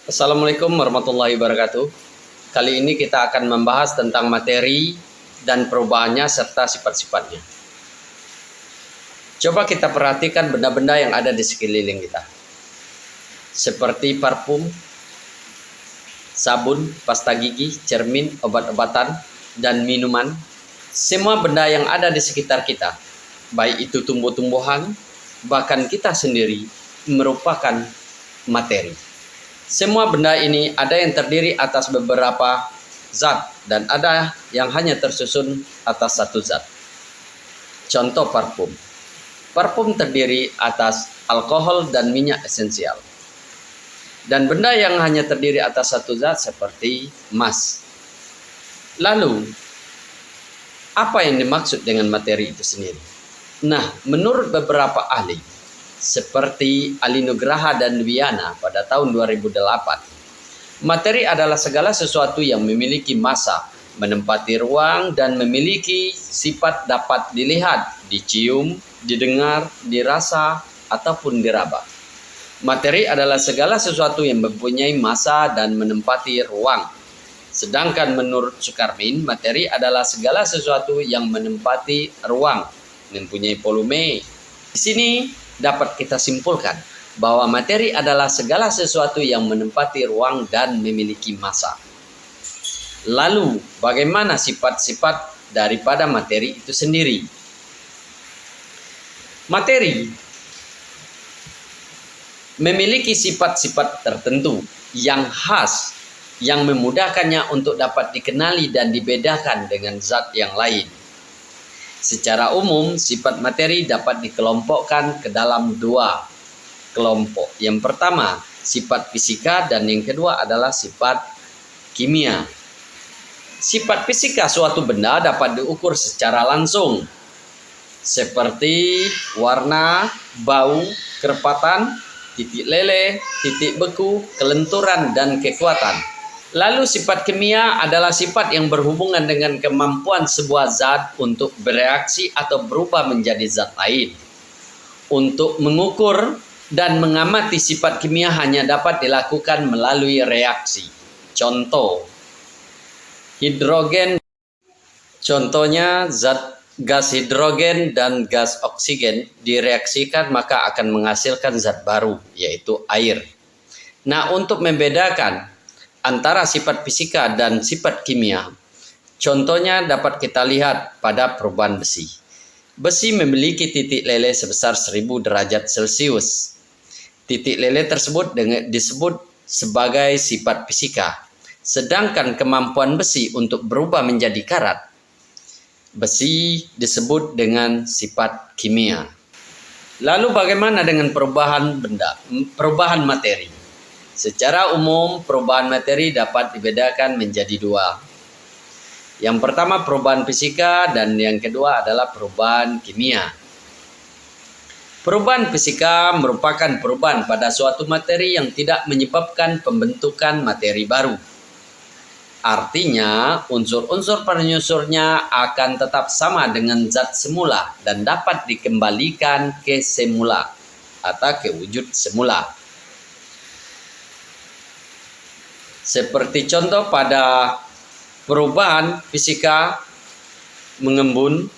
Assalamualaikum warahmatullahi wabarakatuh. Kali ini kita akan membahas tentang materi dan perubahannya serta sifat-sifatnya. Coba kita perhatikan benda-benda yang ada di sekeliling kita. Seperti parfum, sabun, pasta gigi, cermin, obat-obatan, dan minuman. Semua benda yang ada di sekitar kita, baik itu tumbuh-tumbuhan, bahkan kita sendiri, merupakan materi. Semua benda ini ada yang terdiri atas beberapa zat dan ada yang hanya tersusun atas satu zat. Contoh parfum. Parfum terdiri atas alkohol dan minyak esensial. Dan benda yang hanya terdiri atas satu zat seperti emas. Lalu, apa yang dimaksud dengan materi itu sendiri? Nah, menurut beberapa ahli, seperti Ali Nugraha dan Dwiana pada tahun 2008, materi adalah segala sesuatu yang memiliki massa, menempati ruang, dan memiliki sifat dapat dilihat, dicium, didengar, dirasa, ataupun diraba. Materi adalah segala sesuatu yang mempunyai massa dan menempati ruang. Sedangkan menurut Sukarmin, materi adalah segala sesuatu yang menempati ruang, mempunyai volume. Di sini dapat kita simpulkan bahwa materi adalah segala sesuatu yang menempati ruang dan memiliki massa. Lalu, bagaimana sifat-sifat daripada materi itu sendiri? Materi memiliki sifat-sifat tertentu yang khas, yang memudahkannya untuk dapat dikenali dan dibedakan dengan zat yang lain. Secara umum, sifat materi dapat dikelompokkan ke dalam dua kelompok. Yang pertama, sifat fisika, dan yang kedua adalah sifat kimia. Sifat fisika suatu benda dapat diukur secara langsung, seperti warna, bau, kerepatan, titik leleh, titik beku, kelenturan, dan kekuatan. Lalu sifat kimia adalah sifat yang berhubungan dengan kemampuan sebuah zat untuk bereaksi atau berubah menjadi zat lain. Untuk mengukur dan mengamati sifat kimia hanya dapat dilakukan melalui reaksi. Contoh, hidrogen. Contohnya gas hidrogen dan gas oksigen direaksikan maka akan menghasilkan zat baru, yaitu air. Nah, untuk membedakan antara sifat fisika dan sifat kimia, contohnya dapat kita lihat pada perubahan besi. Besi memiliki titik leleh sebesar 1000 derajat Celcius. Titik leleh tersebut disebut sebagai sifat fisika. Sedangkan kemampuan besi untuk berubah menjadi karat, besi disebut dengan sifat kimia. Lalu bagaimana dengan perubahan materi? Secara umum, perubahan materi dapat dibedakan menjadi dua. Yang pertama perubahan fisika dan yang kedua adalah perubahan kimia. Perubahan fisika merupakan perubahan pada suatu materi yang tidak menyebabkan pembentukan materi baru. Artinya, unsur-unsur penyusurnya akan tetap sama dengan zat semula dan dapat dikembalikan ke semula atau ke wujud semula. Seperti contoh pada perubahan fisika mengembun,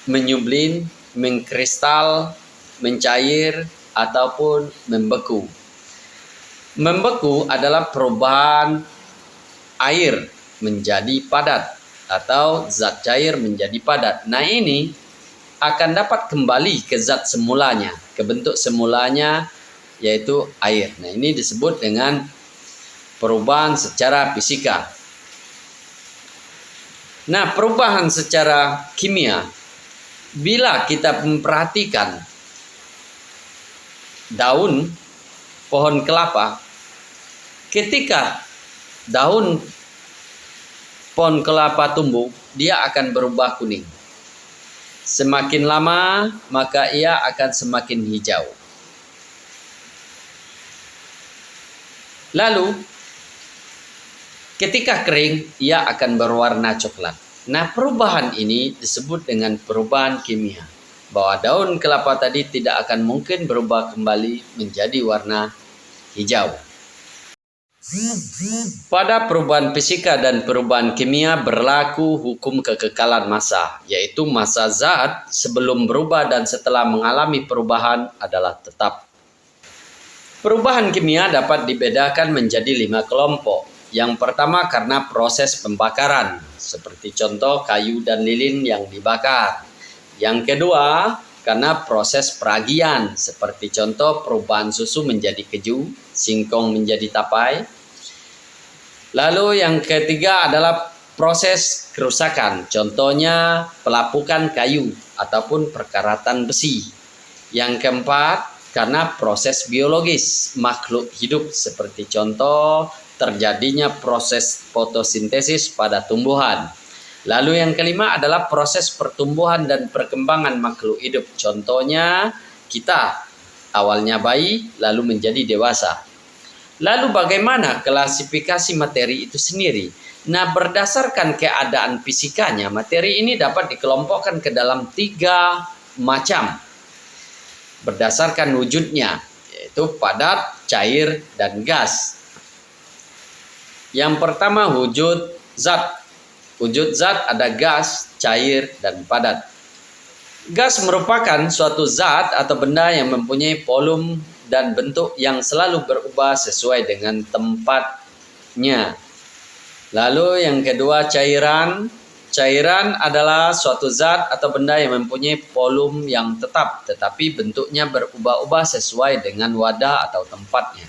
menyublin, mengkristal, mencair, ataupun membeku. Membeku adalah perubahan air menjadi padat atau zat cair menjadi padat. Nah, ini akan dapat kembali ke zat semulanya, ke bentuk semulanya, yaitu air. Nah, ini disebut dengan perubahan secara fisika. Nah, perubahan secara kimia, bila kita memperhatikan daun pohon kelapa, ketika daun pohon kelapa tumbuh, dia akan berubah kuning. Semakin lama, maka ia akan semakin hijau. Lalu, ketika kering, ia akan berwarna coklat. Nah, perubahan ini disebut dengan perubahan kimia. Bahwa daun kelapa tadi tidak akan mungkin berubah kembali menjadi warna hijau. Pada perubahan fisika dan perubahan kimia berlaku hukum kekekalan massa, yaitu massa zat sebelum berubah dan setelah mengalami perubahan adalah tetap. Perubahan kimia dapat dibedakan menjadi 5 kelompok. Yang pertama karena proses pembakaran, seperti contoh kayu dan lilin yang dibakar. Yang kedua karena proses peragian, seperti contoh perubahan susu menjadi keju, singkong menjadi tapai. Lalu yang ketiga adalah proses kerusakan, contohnya pelapukan kayu ataupun perkaratan besi. Yang keempat, karena proses biologis makhluk hidup, seperti contoh terjadinya proses fotosintesis pada tumbuhan. Lalu yang kelima adalah proses pertumbuhan dan perkembangan makhluk hidup, contohnya kita, awalnya bayi lalu menjadi dewasa. Lalu bagaimana klasifikasi materi itu sendiri? Nah, berdasarkan keadaan fisikanya, materi ini dapat dikelompokkan ke dalam 3 macam. Berdasarkan wujudnya, yaitu padat, cair, dan gas. Yang pertama wujud zat. Wujud zat ada gas, cair, dan padat. Gas merupakan suatu zat atau benda yang mempunyai volume dan bentuk yang selalu berubah sesuai dengan tempatnya. Lalu yang kedua cairan. Cairan adalah suatu zat atau benda yang mempunyai volume yang tetap, tetapi bentuknya berubah-ubah sesuai dengan wadah atau tempatnya.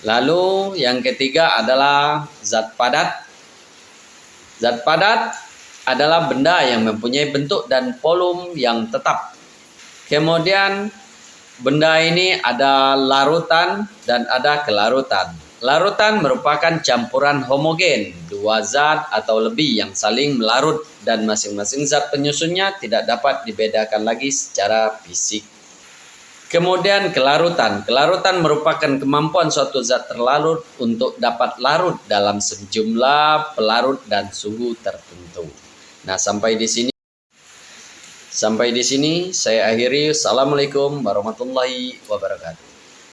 Lalu yang ketiga adalah zat padat. Zat padat adalah benda yang mempunyai bentuk dan volume yang tetap. Kemudian benda ini ada larutan dan ada kelarutan. Larutan merupakan campuran homogen, 2 zat atau lebih yang saling melarut dan masing-masing zat penyusunnya tidak dapat dibedakan lagi secara fisik. Kemudian kelarutan. Kelarutan merupakan kemampuan suatu zat terlarut untuk dapat larut dalam sejumlah pelarut dan suhu tertentu. Nah, sampai di sini saya akhiri. Assalamualaikum warahmatullahi wabarakatuh.